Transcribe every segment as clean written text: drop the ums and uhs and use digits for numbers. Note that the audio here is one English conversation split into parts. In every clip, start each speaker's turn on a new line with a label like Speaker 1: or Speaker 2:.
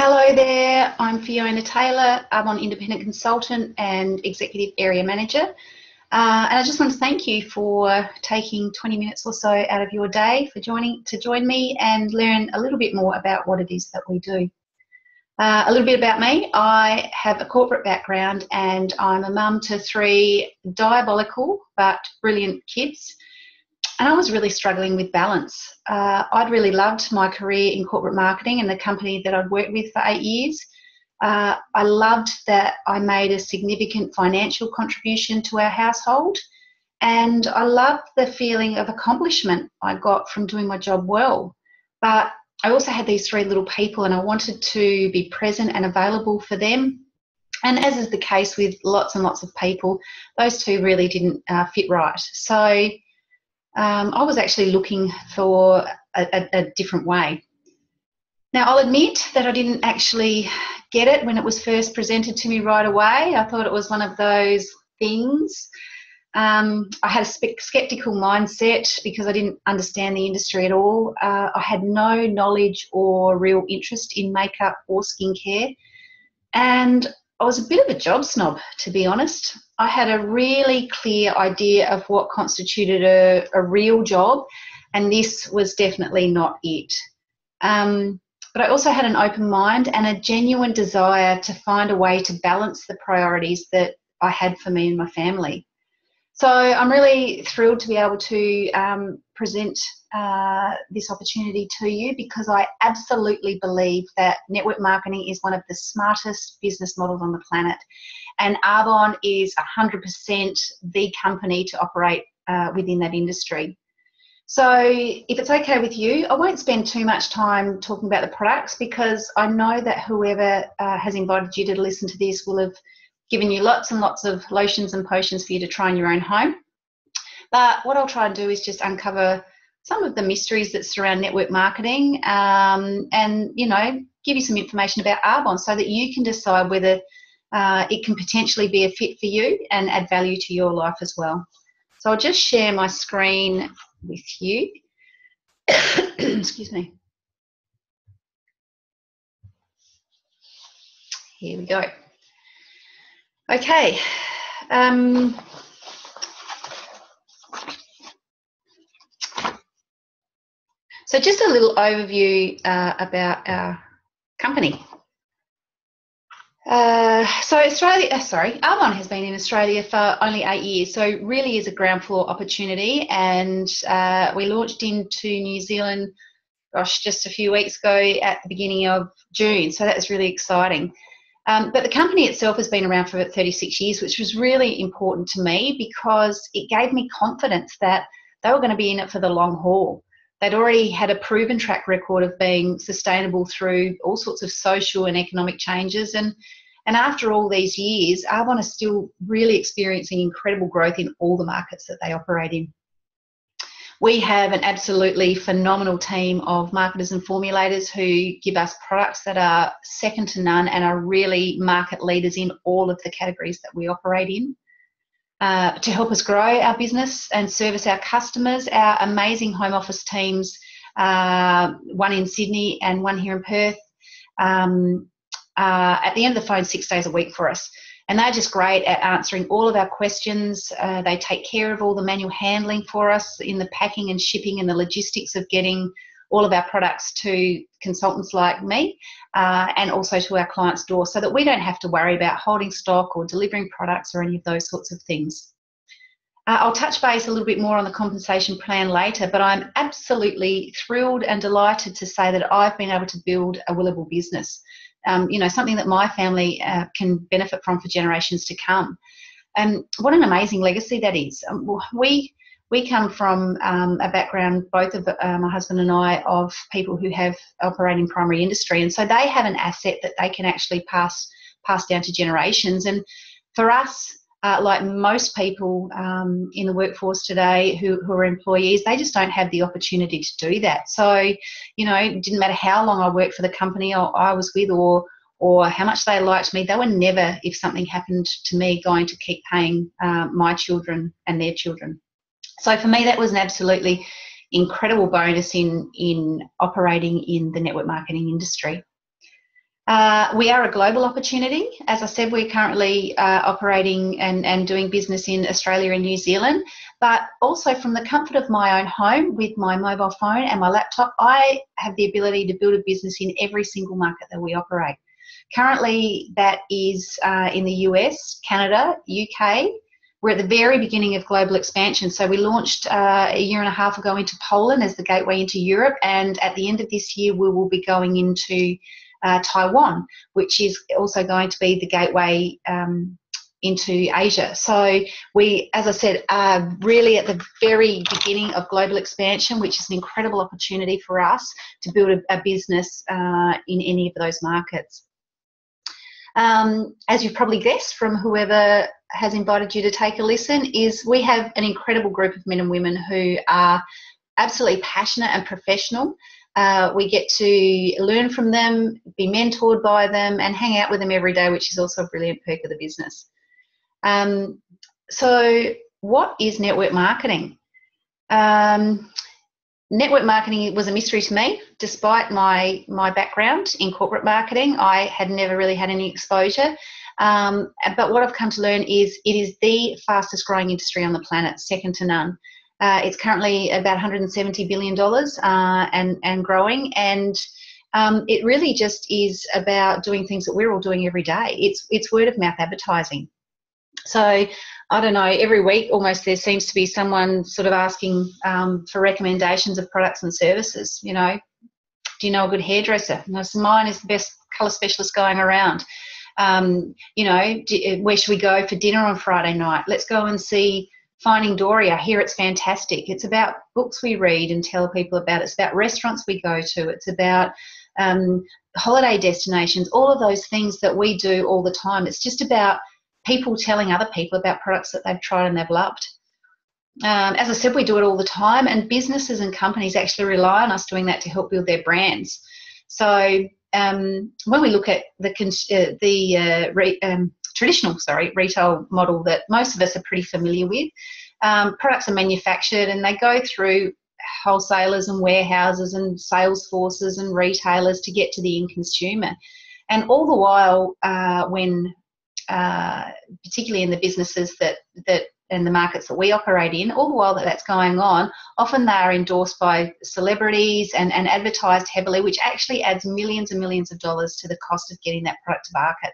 Speaker 1: Hello there, I'm Fiona Taylor. I'm an independent consultant and executive area manager. And I just want to thank you for taking 20 minutes or so out of your day for join me and learn a little bit more about what it is that we do. A little bit about me. I have a corporate background and I'm a mum to 3 diabolical but brilliant kids. And I was really struggling with balance. I'd really loved my career in corporate marketing and the company that I'd worked with for 8 years. I loved that I made a significant financial contribution to our household. And I loved the feeling of accomplishment I got from doing my job well. But I also had these 3 little people and I wanted to be present and available for them. And as is the case with lots and lots of people, those 2 really didn't fit right. So I was actually looking for a different way. Now, I'll admit that I didn't actually get it when it was first presented to me right away. I thought it was one of those things. I had a skeptical mindset because I didn't understand the industry at all. I had no knowledge or real interest in makeup or skincare. And I was a bit of a job snob, to be honest. I had a really clear idea of what constituted a real job, and this was definitely not it. But I also had an open mind and a genuine desire to find a way to balance the priorities that I had for me and my family. So I'm really thrilled to be able to present this opportunity to you because I absolutely believe that network marketing is one of the smartest business models on the planet. And Arbonne is 100% the company to operate within that industry. So if it's okay with you, I won't spend too much time talking about the products because I know that whoever has invited you to listen to this will have given you lots and lots of lotions and potions for you to try in your own home. But what I'll try and do is just uncover some of the mysteries that surround network marketing and, you know, give you some information about Arbonne so that you can decide whether it can potentially be a fit for you and add value to your life as well. So I'll just share my screen with you. Excuse me. Here we go. Okay. So just a little overview about our company. Arbonne has been in Australia for only 8 years, so really is a ground floor opportunity. And we launched into New Zealand, just a few weeks ago at the beginning of June. So that was really exciting. But the company itself has been around for 36 years, which was really important to me because it gave me confidence that they were going to be in it for the long haul. They'd already had a proven track record of being sustainable through all sorts of social and economic changes. And after all these years, Arbonne is still really experiencing incredible growth in all the markets that they operate in. We have an absolutely phenomenal team of marketers and formulators who give us products that are second to none and are really market leaders in all of the categories that we operate in. To help us grow our business and service our customers, our amazing home office teams, one in Sydney and one here in Perth, at the end of the phone 6 days a week for us. And they're just great at answering all of our questions. They take care of all the manual handling for us in the packing and shipping and the logistics of getting all of our products to consultants like me and also to our clients' door so that we don't have to worry about holding stock or delivering products or any of those sorts of things. I'll touch base a little bit more on the compensation plan later, but I'm absolutely thrilled and delighted to say that I've been able to build a willable business, you know, something that my family can benefit from for generations to come. And what an amazing legacy that is. We come from a background, both of my husband and I, of people who have operate in primary industry, and so they have an asset that they can actually pass down to generations. And for us, like most people in the workforce today who are employees, they just don't have the opportunity to do that. So, you know, it didn't matter how long I worked for the company I was with or how much they liked me, they were never, if something happened to me, going to keep paying my children and their children. So for me, that was an absolutely incredible bonus in operating in the network marketing industry. We are a global opportunity. As I said, we're currently operating and doing business in Australia and New Zealand, but also from the comfort of my own home with my mobile phone and my laptop, I have the ability to build a business in every single market that we operate. Currently, that is in the US, Canada, UK. We're at the very beginning of global expansion. So we launched a year and a half ago into Poland as the gateway into Europe, and at the end of this year, we will be going into Taiwan, which is also going to be the gateway into Asia. So we, as I said, are really at the very beginning of global expansion, which is an incredible opportunity for us to build a business in any of those markets. As you've probably guessed from whoever has invited you to take a listen, is we have an incredible group of men and women who are absolutely passionate and professional. We get to learn from them, be mentored by them, and hang out with them every day, which is also a brilliant perk of the business. So what is network marketing? Network marketing was a mystery to me. Despite my background in corporate marketing, I had never really had any exposure. But what I've come to learn is it is the fastest growing industry on the planet, second to none. It's currently about $170 billion and growing, and it really just is about doing things that we're all doing every day. It's word of mouth advertising. So I don't know, every week almost there seems to be someone sort of asking for recommendations of products and services. You know, do you know a good hairdresser? You know, so mine is the best colour specialist going around. You know, where should we go for dinner on Friday night? Let's go and see Finding Dory. I hear it's fantastic. It's about books we read and tell people about. It's about restaurants we go to. It's about holiday destinations, all of those things that we do all the time. It's just about people telling other people about products that they've tried and they've loved. As I said, we do it all the time, and businesses and companies actually rely on us doing that to help build their brands. So when we look at the traditional retail model that most of us are pretty familiar with, products are manufactured and they go through wholesalers and warehouses and sales forces and retailers to get to the end consumer. And all the while, particularly in the businesses that and the markets that we operate in, all the while that's going on, often they are endorsed by celebrities and advertised heavily, which actually adds millions and millions of dollars to the cost of getting that product to market.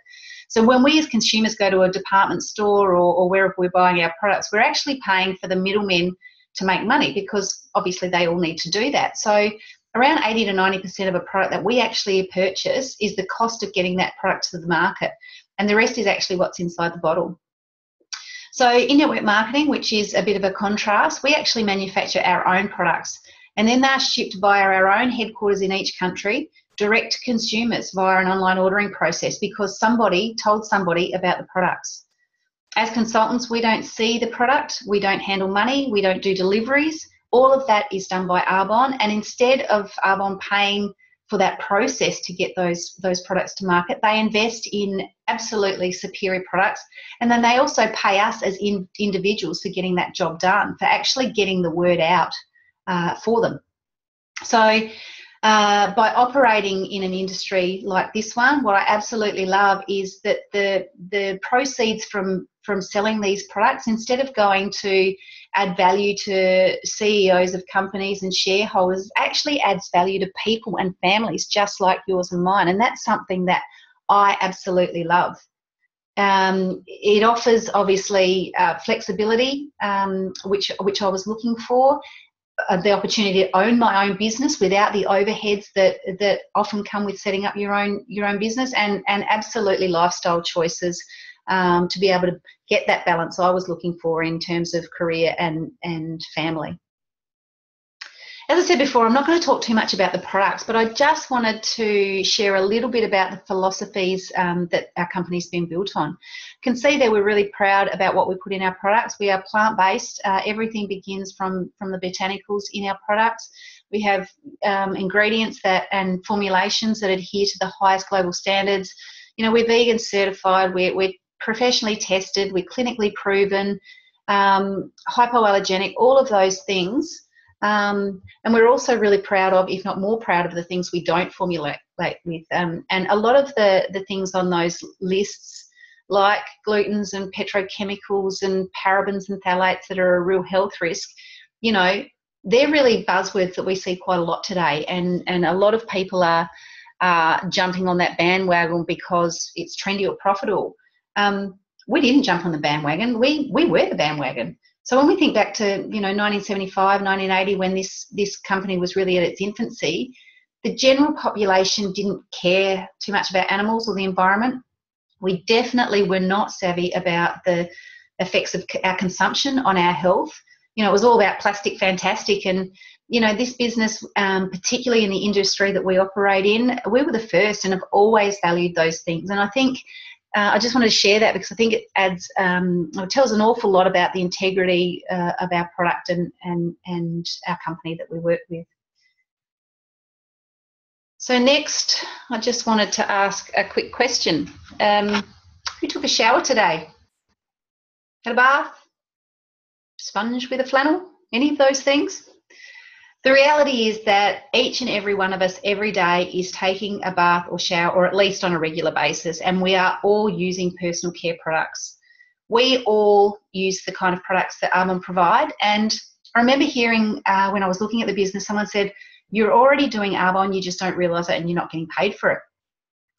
Speaker 1: So when we as consumers go to a department store or wherever we're buying our products, we're actually paying for the middlemen to make money, because obviously they all need to do that. So around 80 to 90% of a product that we actually purchase is the cost of getting that product to the market, and the rest is actually what's inside the bottle. So in network marketing, which is a bit of a contrast, we actually manufacture our own products, and then they're shipped via our own headquarters in each country direct to consumers via an online ordering process, because somebody told somebody about the products. As consultants, we don't see the product, we don't handle money, we don't do deliveries. All of that is done by Arbonne, and instead of Arbonne paying for that process to get those products to market, they invest in absolutely superior products, and then they also pay us as individuals for getting that job done, for actually getting the word out for them. So by operating in an industry like this one, what I absolutely love is that the proceeds from selling these products, instead of going to add value to CEOs of companies and shareholders, actually adds value to people and families just like yours and mine. And that's something that I absolutely love. It offers obviously flexibility, which I was looking for, the opportunity to own my own business without the overheads that often come with setting up your own business, and absolutely lifestyle choices to be able to get that balance I was looking for in terms of career and family. As I said before, I'm not going to talk too much about the products, but I just wanted to share a little bit about the philosophies that our company's been built on. You can see that we're really proud about what we put in our products. We are plant-based. Everything begins from the botanicals in our products. We have ingredients and formulations that adhere to the highest global standards. You know, we're vegan certified, we're professionally tested, we're clinically proven, hypoallergenic, all of those things. And we're also really proud of, if not more proud of, the things we don't formulate. with. And a lot of the things on those lists, like glutens and petrochemicals and parabens and phthalates that are a real health risk, you know, they're really buzzwords that we see quite a lot today. And a lot of people are jumping on that bandwagon because it's trendy or profitable. We didn't jump on the bandwagon. We were the bandwagon. So when we think back to, 1975, 1980, when this company was really at its infancy, the general population didn't care too much about animals or the environment. We definitely were not savvy about the effects of our consumption on our health. It was all about plastic fantastic. And, this business, particularly in the industry that we operate in, we were the first and have always valued those things. And I think I just wanted to share that because I think it adds, it tells an awful lot about the integrity of our product and our company that we work with. So next, I just wanted to ask a quick question. Who took a shower today? Had a bath? Sponge with a flannel? Any of those things? The reality is that each and every one of us every day is taking a bath or shower, or at least on a regular basis, and we are all using personal care products. We all use the kind of products that Arbonne provide, and I remember hearing when I was looking at the business, someone said, "You're already doing Arbonne, you just don't realise it and you're not getting paid for it."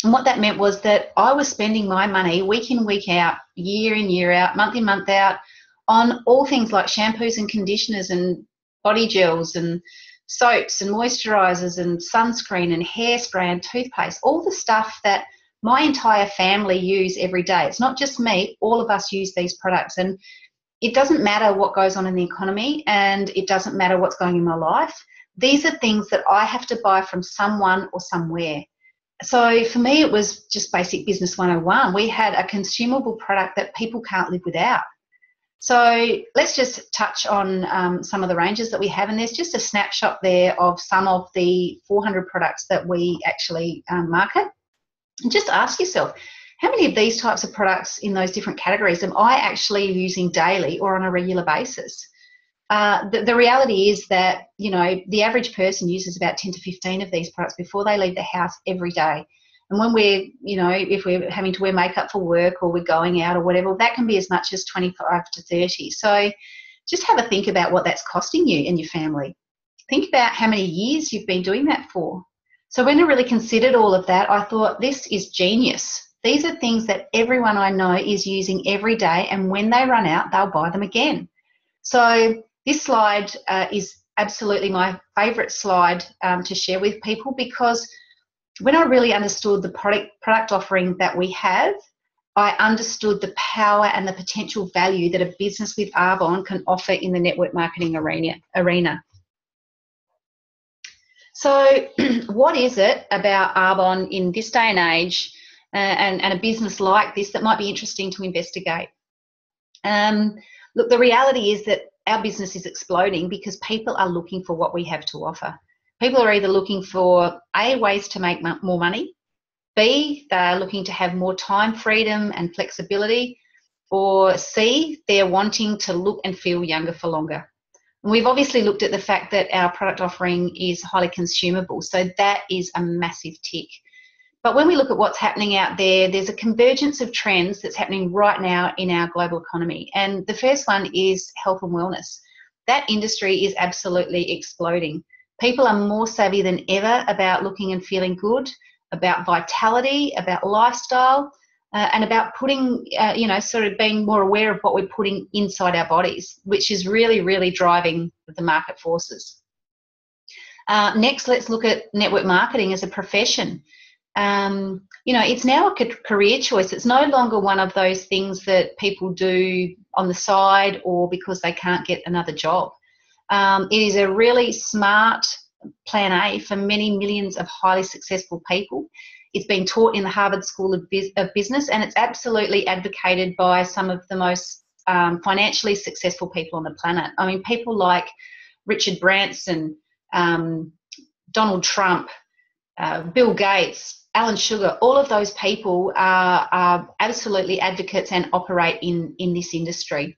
Speaker 1: And what that meant was that I was spending my money week in, week out, year in, year out, month in, month out, on all things like shampoos and conditioners and body gels and soaps and moisturisers and sunscreen and hairspray and toothpaste, all the stuff that my entire family use every day. It's not just me, all of us use these products. And it doesn't matter what goes on in the economy, and it doesn't matter what's going in my life. These are things that I have to buy from someone or somewhere. So for me, it was just basic business 101. We had a consumable product that people can't live without. So let's just touch on some of the ranges that we have, and there's just a snapshot there of some of the 400 products that we actually market. And just ask yourself, how many of these types of products in those different categories am I actually using daily or on a regular basis? The reality is that, the average person uses about 10 to 15 of these products before they leave the house every day. And when we're, if we're having to wear makeup for work or we're going out or whatever, that can be as much as 25 to 30. So just have a think about what that's costing you and your family. Think about how many years you've been doing that for. So when I really considered all of that, I thought, this is genius. These are things that everyone I know is using every day, and when they run out, they'll buy them again. So this slide is absolutely my favourite slide to share with people, because when I really understood the product offering that we have, I understood the power and the potential value that a business with Arbonne can offer in the network marketing arena. So what is it about Arbonne in this day and age and a business like this that might be interesting to investigate? Look, the reality is that our business is exploding because people are looking for what we have to offer. People are either looking for A, ways to make more money, B, they're looking to have more time freedom and flexibility, or C, they're wanting to look and feel younger for longer. And we've obviously looked at the fact that our product offering is highly consumable, so that is a massive tick. But when we look at what's happening out there, there's a convergence of trends that's happening right now in our global economy. And the first one is health and wellness. That industry is absolutely exploding. People are more savvy than ever about looking and feeling good, about vitality, about lifestyle, and about putting, sort of being more aware of what we're putting inside our bodies, which is really, really driving the market forces. Next, let's look at network marketing as a profession. It's now a career choice. It's no longer one of those things that people do on the side or because they can't get another job. It is a really smart plan A for many millions of highly successful people. It's been taught in the Harvard School of Business, and it's absolutely advocated by some of the most financially successful people on the planet. I mean, people like Richard Branson, Donald Trump, Bill Gates, Alan Sugar, all of those people are absolutely advocates and operate in this industry.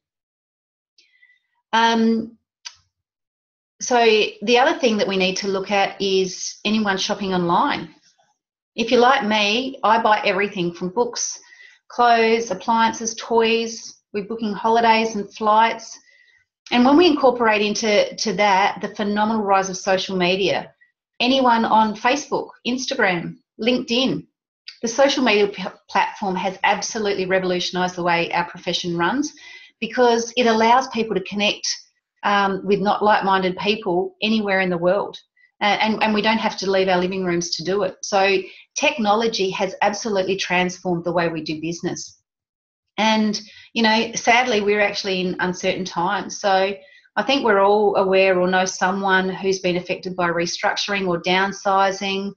Speaker 1: So the other thing that we need to look at is anyone shopping online. If you're like me, I buy everything from books, clothes, appliances, toys. We're booking holidays and flights. And when we incorporate into that the phenomenal rise of social media, anyone on Facebook, Instagram, LinkedIn, the social media platform has absolutely revolutionised the way our profession runs, because it allows people to connect with not like-minded people anywhere in the world. And we don't have to leave our living rooms to do it. So technology has absolutely transformed the way we do business. And, you know, sadly, we're actually in uncertain times. So I think we're all aware or know someone who's been affected by restructuring or downsizing.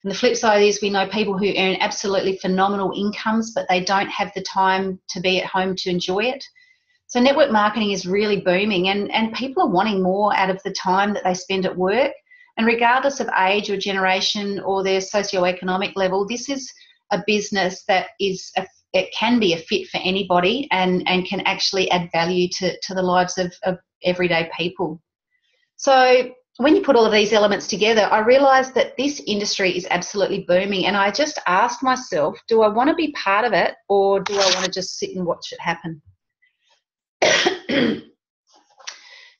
Speaker 1: And the flip side is we know people who earn absolutely phenomenal incomes, but they don't have the time to be at home to enjoy it. So network marketing is really booming, and people are wanting more out of the time that they spend at work. And regardless of age or generation or their socioeconomic level, this is a business that it can be a fit for anybody and can actually add value to the lives of everyday people. So when you put all of these elements together, I realised that this industry is absolutely booming, and I just asked myself, do I want to be part of it, or do I want to just sit and watch it happen?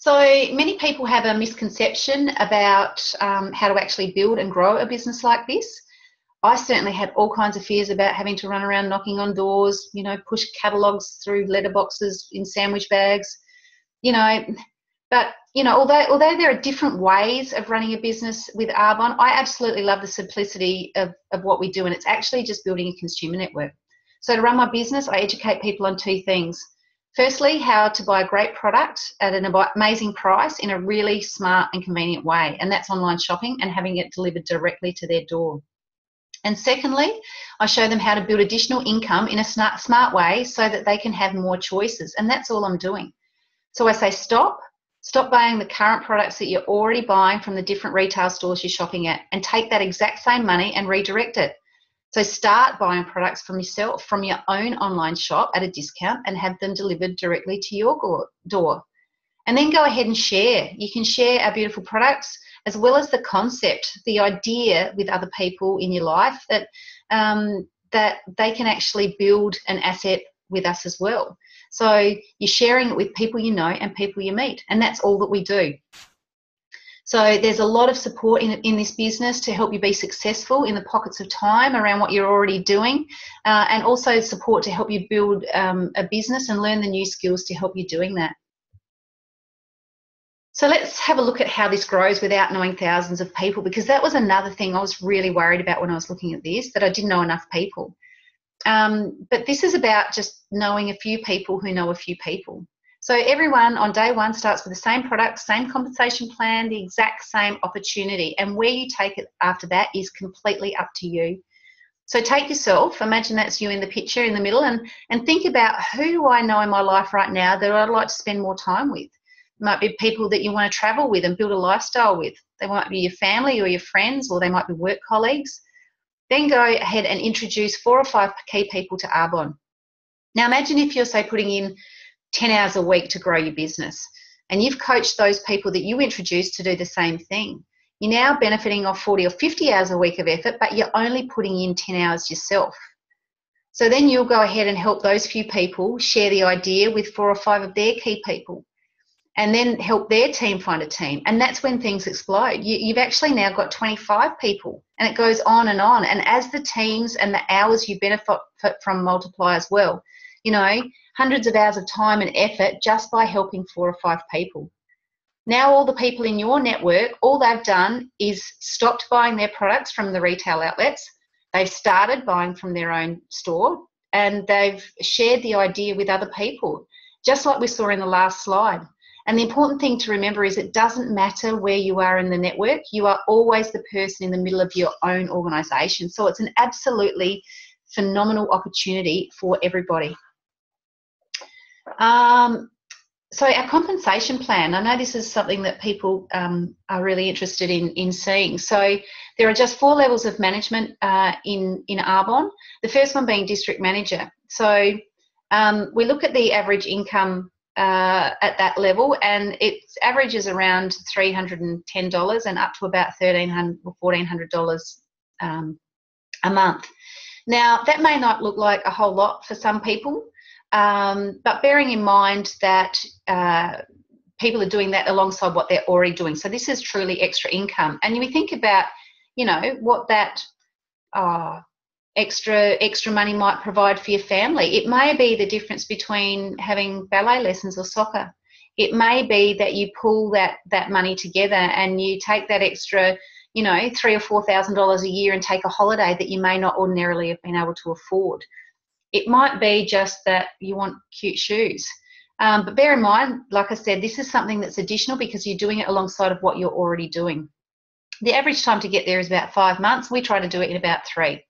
Speaker 1: So many people have a misconception about how to actually build and grow a business like this. I certainly had all kinds of fears about having to run around knocking on doors, you know, push catalogues through letterboxes in sandwich bags, you know. But, you know, although there are different ways of running a business with Arbonne, I absolutely love the simplicity of what we do, and it's actually just building a consumer network. So to run my business, I educate people on two things. Firstly, how to buy a great product at an amazing price in a really smart and convenient way, and that's online shopping and having it delivered directly to their door. And secondly, I show them how to build additional income in a smart way so that they can have more choices, and that's all I'm doing. So I say stop buying the current products that you're already buying from the different retail stores you're shopping at, and take that exact same money and redirect it. So start buying products from yourself, from your own online shop at a discount, and have them delivered directly to your door. And then go ahead and share. You can share our beautiful products as well as the concept, the idea, with other people in your life that they can actually build an asset with us as well. So you're sharing it with people you know and people you meet, and that's all that we do. So there's a lot of support in this business to help you be successful in the pockets of time around what you're already doing, and also support to help you build a business and learn the new skills to help you doing that. So let's have a look at how this grows without knowing thousands of people, because that was another thing I was really worried about when I was looking at this, that I didn't know enough people. But this is about just knowing a few people who know a few people. So everyone on day one starts with the same product, same compensation plan, the exact same opportunity, and where you take it after that is completely up to you. So take yourself, imagine that's you in the picture in the middle, and think about, who do I know in my life right now that I'd like to spend more time with? It might be people that you want to travel with and build a lifestyle with. They might be your family or your friends, or they might be work colleagues. Then go ahead and introduce 4 or 5 key people to Arbonne. Now imagine if you're, say, putting in 10 hours a week to grow your business, and you've coached those people that you introduced to do the same thing. You're now benefiting off 40 or 50 hours a week of effort, but you're only putting in 10 hours yourself. So then you'll go ahead and help those few people share the idea with 4 or 5 of their key people, and then help their team find a team. And that's when things explode. You've actually now got 25 people, and it goes on. And as the teams and the hours you benefit from multiply as well, you know, hundreds of hours of time and effort just by helping 4 or 5 people. Now all the people in your network, all they've done is stopped buying their products from the retail outlets. They've started buying from their own store, and they've shared the idea with other people, just like we saw in the last slide. And the important thing to remember is it doesn't matter where you are in the network. You are always the person in the middle of your own organisation. So it's an absolutely phenomenal opportunity for everybody. So our compensation plan, I know this is something that people are really interested in seeing. So there are just 4 levels of management in Arbonne, the first one being district manager. So we look at the average income at that level, and its average is around $310 and up to about $1,300 or $1,400 a month. Now, that may not look like a whole lot for some people, but bearing in mind that people are doing that alongside what they're already doing. So this is truly extra income. And we think about, what that extra money might provide for your family. It may be the difference between having ballet lessons or soccer. It may be that you pull that money together and you take that extra, $3,000 or $4,000 a year and take a holiday that you may not ordinarily have been able to afford. It might be just that you want cute shoes. But bear in mind, like I said, this is something that's additional because you're doing it alongside of what you're already doing. The average time to get there is about 5 months. We try to do it in about 3.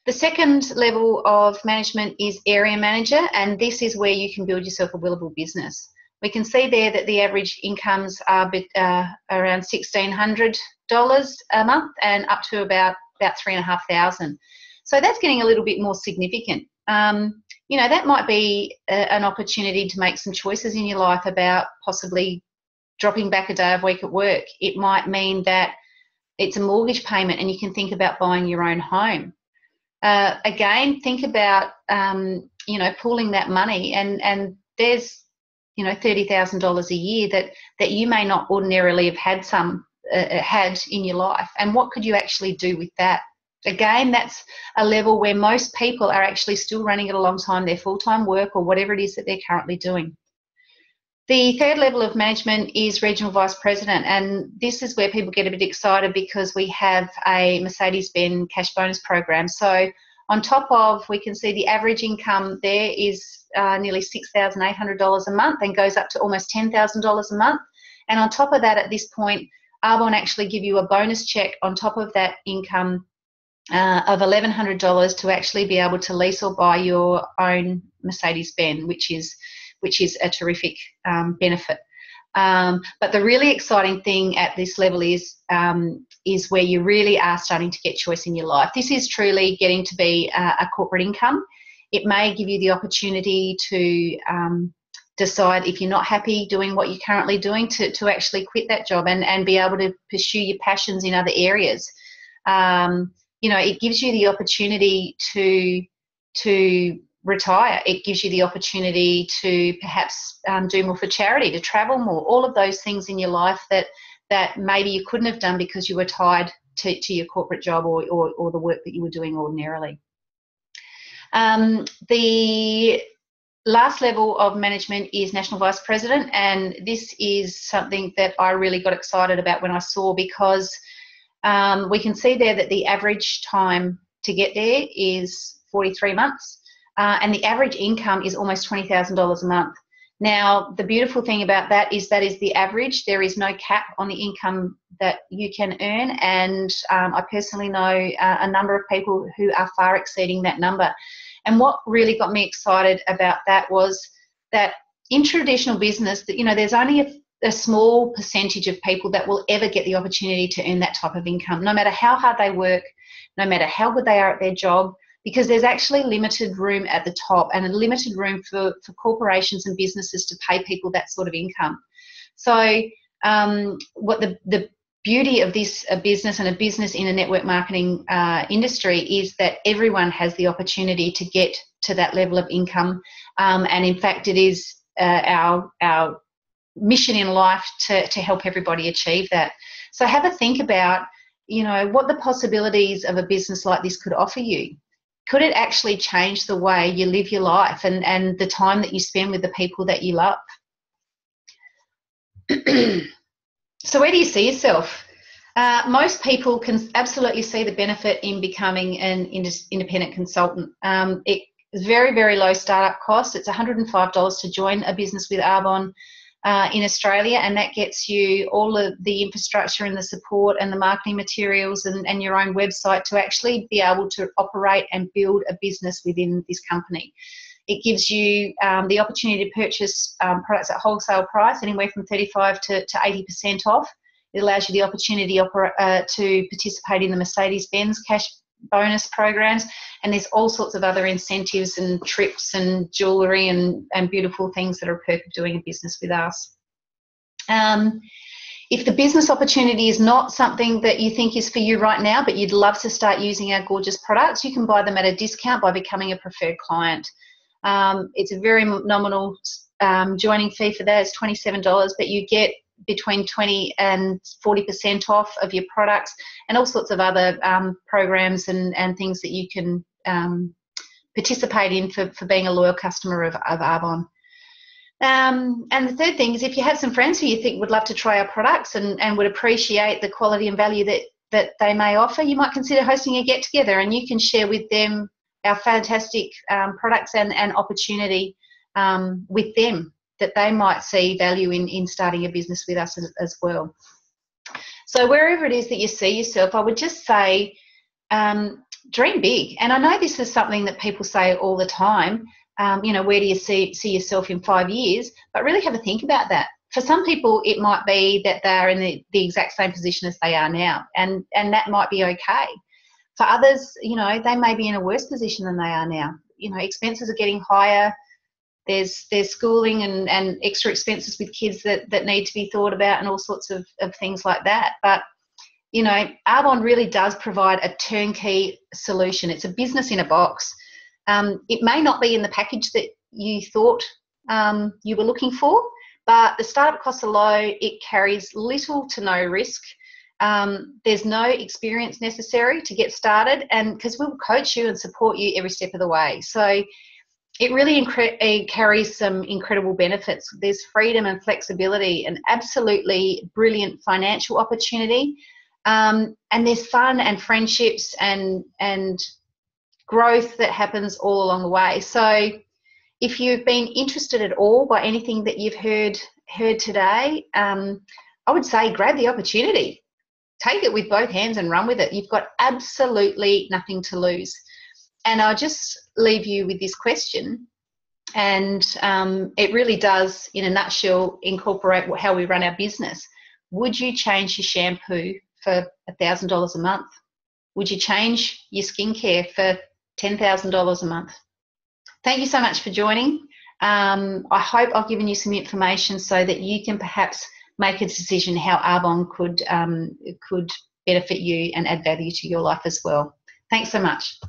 Speaker 1: The second level of management is area manager, and this is where you can build yourself a willable business. We can see there that the average incomes are around $1,600 a month and up to about $3,500. So that's getting a little bit more significant. That might be an opportunity to make some choices in your life about possibly dropping back a day of week at work. It might mean that it's a mortgage payment and you can think about buying your own home. Again, think about, pooling that money and there's, $30,000 a year that you may not ordinarily have had in your life. And what could you actually do with that? Again, that's a level where most people are actually still running it alongside their full-time work or whatever it is that they're currently doing. The third level of management is regional vice president, and this is where people get a bit excited because we have a Mercedes-Benz cash bonus program. So on top of, we can see the average income there is nearly $6,800 a month and goes up to almost $10,000 a month. And on top of that, at this point, Arbonne actually give you a bonus check on top of that income of $1,100 to actually be able to lease or buy your own Mercedes-Benz, which is a terrific benefit. But the really exciting thing at this level is where you really are starting to get choice in your life. This is truly getting to be a corporate income. It may give you the opportunity to decide, if you're not happy doing what you're currently doing, to actually quit that job and be able to pursue your passions in other areas. It gives you the opportunity to retire. It gives you the opportunity to perhaps do more for charity, to travel more, all of those things in your life that maybe you couldn't have done because you were tied to your corporate job or the work that you were doing ordinarily. The last level of management is national vice president, and this is something that I really got excited about when I saw, because we can see there that the average time to get there is 43 months. And the average income is almost $20,000 a month. Now, the beautiful thing about that is the average. There is no cap on the income that you can earn, and I personally know a number of people who are far exceeding that number. And what really got me excited about that was that in traditional business, that there's only a small percentage of people that will ever get the opportunity to earn that type of income, no matter how hard they work, no matter how good they are at their job, because there's actually limited room at the top and a limited room for corporations and businesses to pay people that sort of income. So what the beauty of this business and a business in a network marketing industry is that everyone has the opportunity to get to that level of income. And in fact, it is our mission in life to help everybody achieve that. So have a think about, what the possibilities of a business like this could offer you. Could it actually change the way you live your life and the time that you spend with the people that you love? So where do you see yourself? Most people can absolutely see the benefit in becoming an independent consultant. It is very, very low startup cost. It's $105 to join a business with Arbonne in Australia, and that gets you all of the infrastructure and the support and the marketing materials and your own website to actually be able to operate and build a business within this company. It gives you the opportunity to purchase products at wholesale price, anywhere from 35 to 80% off. It allows you the opportunity to participate in the Mercedes-Benz cash bonus programs, and there's all sorts of other incentives and trips and jewellery and beautiful things that are a perk of doing a business with us. If the business opportunity is not something that you think is for you right now, but you'd love to start using our gorgeous products, you can buy them at a discount by becoming a preferred client. It's a very nominal joining fee for that. It's $27, but you get between 20 and 40% off of your products, and all sorts of other programs and things that you can participate in for being a loyal customer of Arbonne. And the third thing is, if you have some friends who you think would love to try our products and would appreciate the quality and value that they may offer, you might consider hosting a get-together, and you can share with them our fantastic products and opportunity with them, that they might see value in starting a business with us as well. So wherever it is that you see yourself, I would just say, dream big. And I know this is something that people say all the time, where do you see yourself in 5 years? But really have a think about that. For some people, it might be that they're in the exact same position as they are now, and that might be okay. For others, they may be in a worse position than they are now. Expenses are getting higher. There's schooling and extra expenses with kids that need to be thought about, and all sorts of things like that. But Arbonne really does provide a turnkey solution. It's a business in a box. It may not be in the package that you thought you were looking for, but the startup costs are low. It carries little to no risk. There's no experience necessary to get started, and because we'll coach you and support you every step of the way. So it really carries some incredible benefits. There's freedom and flexibility, and absolutely brilliant financial opportunity. And there's fun and friendships and growth that happens all along the way. So if you've been interested at all by anything that you've heard today, I would say grab the opportunity. Take it with both hands and run with it. You've got absolutely nothing to lose. And I'll just leave you with this question. And it really does, in a nutshell, incorporate how we run our business. Would you change your shampoo for $1,000 a month? Would you change your skincare for $10,000 a month? Thank you so much for joining. I hope I've given you some information so that you can perhaps make a decision how Arbonne could benefit you and add value to your life as well. Thanks so much.